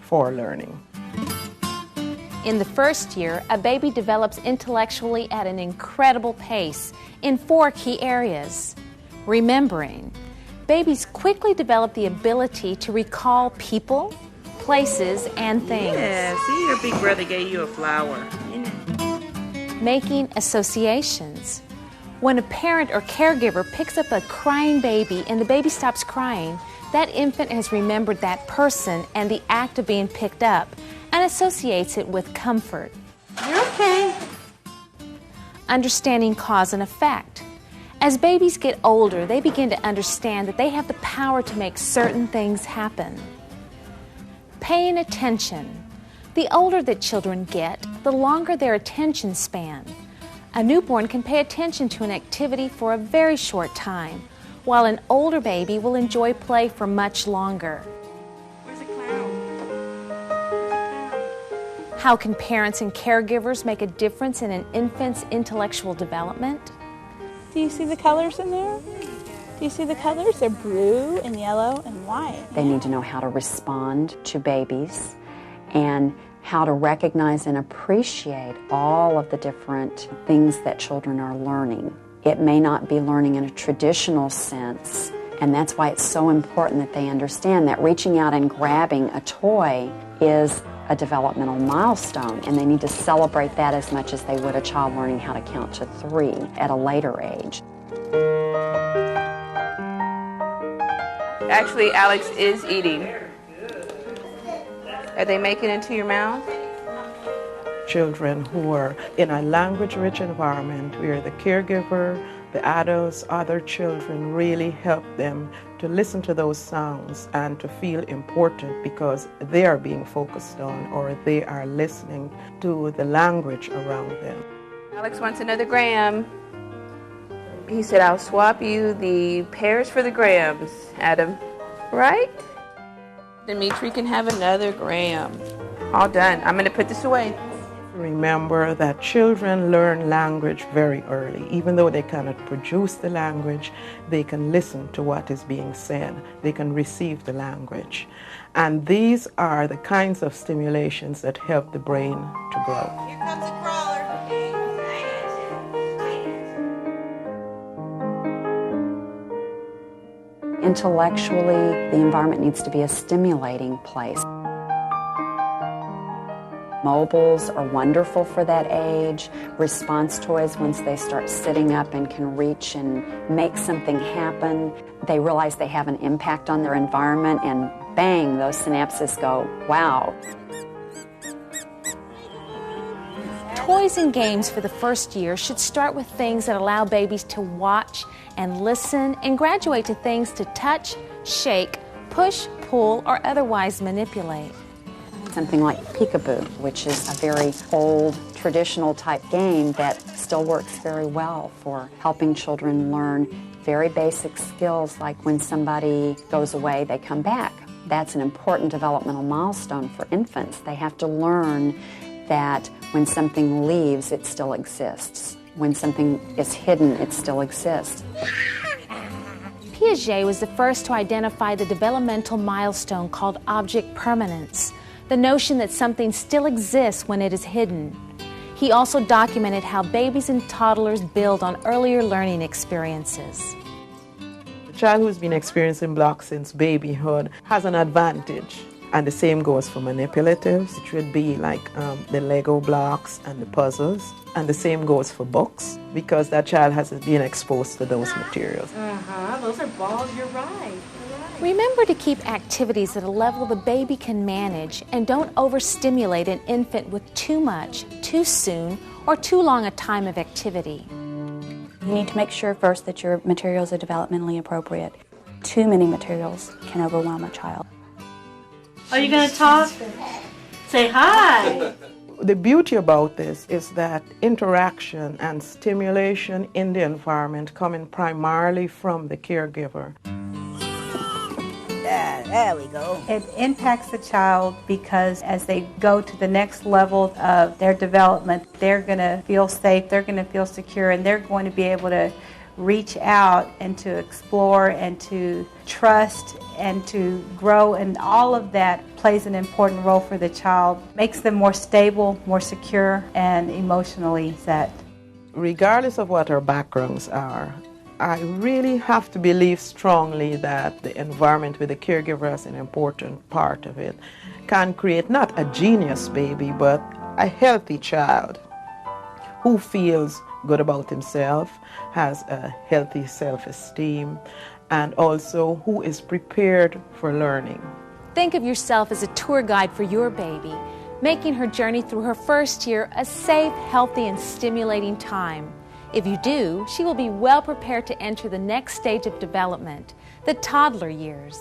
for learning. In the first year, a baby develops intellectually at an incredible pace in 4 key areas. Remembering. Babies quickly develop the ability to recall people, places, and things. Yeah, see, your big brother gave you a flower. Making associations. When a parent or caregiver picks up a crying baby and the baby stops crying, that infant has remembered that person and the act of being picked up and associates it with comfort. You're okay. Understanding cause and effect. As babies get older, they begin to understand that they have the power to make certain things happen. Paying attention. The older that children get, the longer their attention span. A newborn can pay attention to an activity for a very short time, while an older baby will enjoy play for much longer. Where's the clown? How can parents and caregivers make a difference in an infant's intellectual development? Do you see the colors in there? Do you see the colors? They're blue and yellow and white. They need to know how to respond to babies and how to recognize and appreciate all of the different things that children are learning. It may not be learning in a traditional sense, and that's why it's so important that they understand that reaching out and grabbing a toy is a developmental milestone, and they need to celebrate that as much as they would a child learning how to count to 3 at a later age. Actually, Alex is eating. Are they making it into your mouth? Children who are in a language-rich environment where the caregiver, the adults, other children really help them to listen to those sounds and to feel important because they are being focused on or they are listening to the language around them. Alex wants another gram. He said, I'll swap you the pears for the grams, Adam. Right? Dimitri can have another gram. All done. I'm going to put this away. Remember that children learn language very early. Even though they cannot produce the language, they can listen to what is being said. They can receive the language. And these are the kinds of stimulations that help the brain to grow. Here comes a crawler. Intellectually, the environment needs to be a stimulating place. Mobiles are wonderful for that age. Response toys, once they start sitting up and can reach and make something happen, they realize they have an impact on their environment, and bang, those synapses go, wow. Toys and games for the first year should start with things that allow babies to watch and listen and graduate to things to touch, shake, push, pull, or otherwise manipulate. Something like peekaboo, which is a very old, traditional type game that still works very well for helping children learn very basic skills like when somebody goes away, they come back. That's an important developmental milestone for infants. They have to learn that when something leaves, it still exists. When something is hidden, it still exists. Piaget was the first to identify the developmental milestone called object permanence, the notion that something still exists when it is hidden. He also documented how babies and toddlers build on earlier learning experiences. The child who's been experiencing blocks since babyhood has an advantage. And the same goes for manipulatives. It should be like the Lego blocks and the puzzles. And the same goes for books because that child has been exposed to those materials. Those are balls, you're right. Remember to keep activities at a level the baby can manage and don't overstimulate an infant with too much, too soon, or too long a time of activity. You need to make sure first that your materials are developmentally appropriate. Too many materials can overwhelm a child. Are you going to talk? Say hi. The beauty about this is that interaction and stimulation in the environment coming primarily from the caregiver. There we go. It impacts the child because as they go to the next level of their development, they're going to feel safe, they're going to feel secure, and they're going to be able to reach out and to explore and to trust and to grow, and all of that plays an important role for the child, makes them more stable, more secure, and emotionally set. Regardless of what our backgrounds are, I really have to believe strongly that the environment with the caregiver as an important part of it can create not a genius baby, but a healthy child who feels good about himself, has a healthy self-esteem, and also who is prepared for learning. Think of yourself as a tour guide for your baby, making her journey through her first year a safe, healthy, and stimulating time. If you do, she will be well prepared to enter the next stage of development, the toddler years.